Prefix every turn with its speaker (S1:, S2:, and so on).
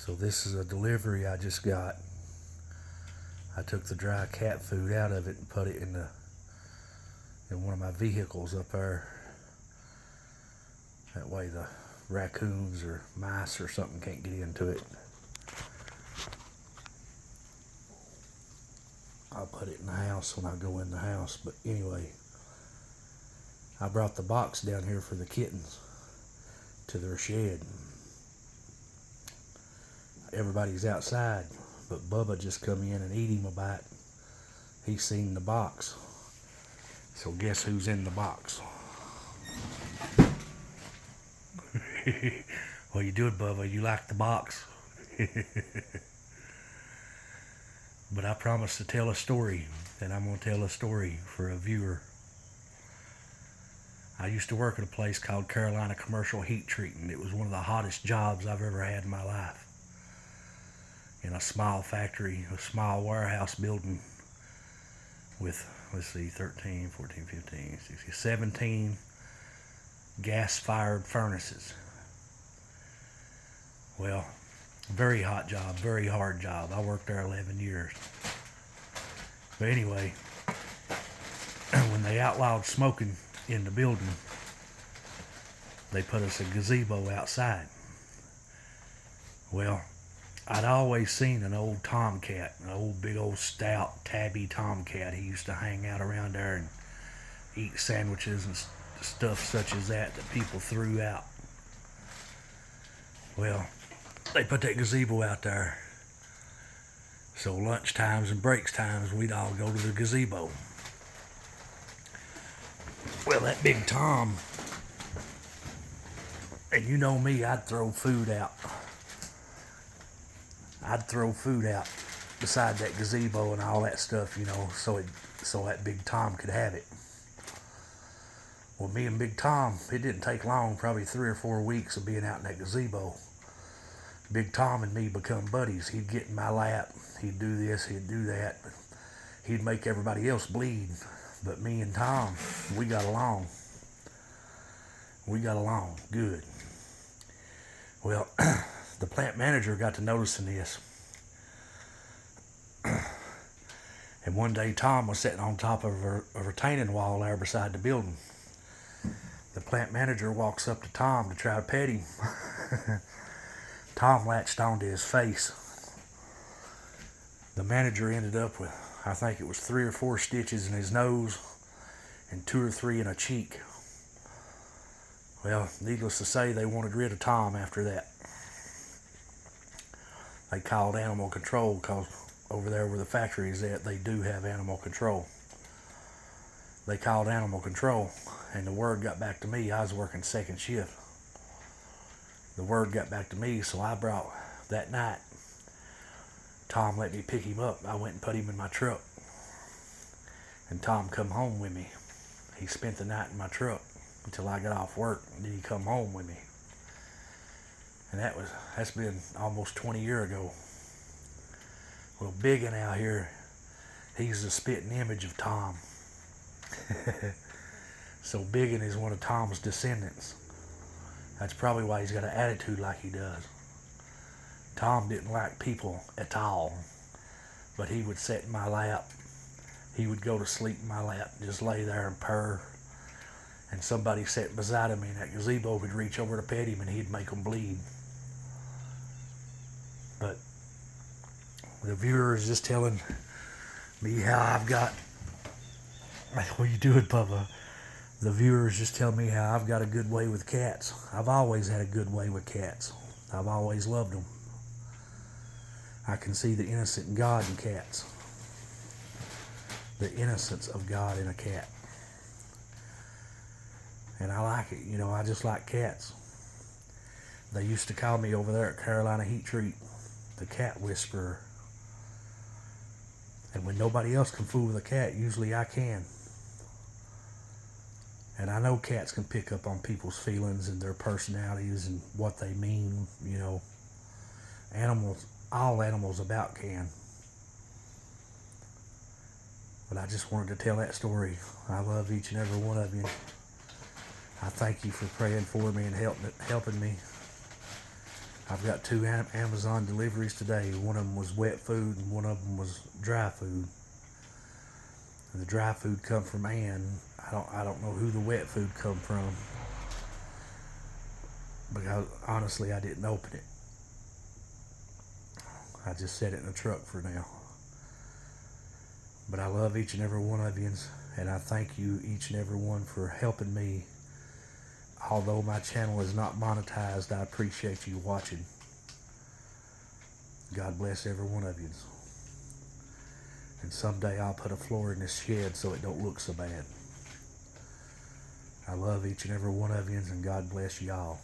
S1: So this is a delivery I just got. I took the dry cat food out of it and put it in one of my vehicles up there. That way the raccoons or mice or something can't get into it. I'll put it in the house when I go in the house. But anyway, I brought the box down here for the kittens to their shed. Everybody's outside, but Bubba just come in and eat him a bite. He's seen the box. So guess who's in the box? What you doing, Bubba? You like the box? But I promised to tell a story, and I'm going to tell a story for a viewer. I used to work at a place called Carolina Commercial Heat Treating. It was one of the hottest jobs I've ever had in my life. In a small factory, a small warehouse building with, 13, 14, 15, 16, 17 gas-fired furnaces. Well, very hot job, very hard job. I worked there 11 years. But anyway, when they outlawed smoking in the building, they put us a gazebo outside. Well, I'd always seen an old tomcat, an old big old stout tabby tomcat. He used to hang out around there and eat sandwiches and stuff such as that people threw out. Well, they put that gazebo out there. So lunch times and breaks times, we'd all go to the gazebo. Well, that big Tom, and you know me, I'd throw food out. I'd throw food out beside that gazebo and all that stuff, so that Big Tom could have it. Well, me and Big Tom, it didn't take long, probably 3 or 4 weeks of being out in that gazebo. Big Tom and me become buddies. He'd get in my lap, he'd do this, he'd do that. He'd make everybody else bleed. But me and Tom, we got along. We got along good. Well, the plant manager got to noticing this. And one day Tom was sitting on top of a retaining wall there beside the building. The plant manager walks up to Tom to try to pet him. Tom latched onto his face. The manager ended up with, I think it was 3 or 4 stitches in his nose and 2 or 3 in a cheek. Well, needless to say, they wanted rid of Tom after that. They called animal control because over there where the factory is at, they do have animal control. They called animal control, and the word got back to me. I was working second shift. The word got back to me, so I brought, that night, Tom let me pick him up. I went and put him in my truck. And Tom come home with me. He spent the night in my truck until I got off work, and then he come home with me. And that's been almost 20 years ago. Well, Biggin out here, he's the spitting image of Tom. So Biggin is one of Tom's descendants. That's probably why he's got an attitude like he does. Tom didn't like people at all, but he would sit in my lap. He would go to sleep in my lap, just lay there and purr. And somebody sat beside him in that gazebo would reach over to pet him and he'd make them bleed. But the viewer is just telling me how I've got, what are you doing, Bubba? The viewer is just telling me how I've got a good way with cats. I've always had a good way with cats. I've always loved them. I can see the innocent in God in cats. The innocence of God in a cat. And I like it. I just like cats. They used to call me over there at Carolina Heat Treat the Cat Whisperer. And when nobody else can fool with a cat, usually I can. And I know cats can pick up on people's feelings and their personalities and what they mean, Animals, all animals about can. But I just wanted to tell that story. I love each and every one of you. I thank you for praying for me and helping me. I've got two Amazon deliveries today. One of them was wet food and one of them was dry food. And the dry food come from Ann. I don't know who the wet food come from, because honestly I didn't open it. I just set it in the truck for now. But I love each and every one of you, and I thank you each and every one for helping me. Although my channel is not monetized, I appreciate you watching. God bless every one of you. And someday I'll put a floor in this shed so it don't look so bad. I love each and every one of you, and God bless y'all.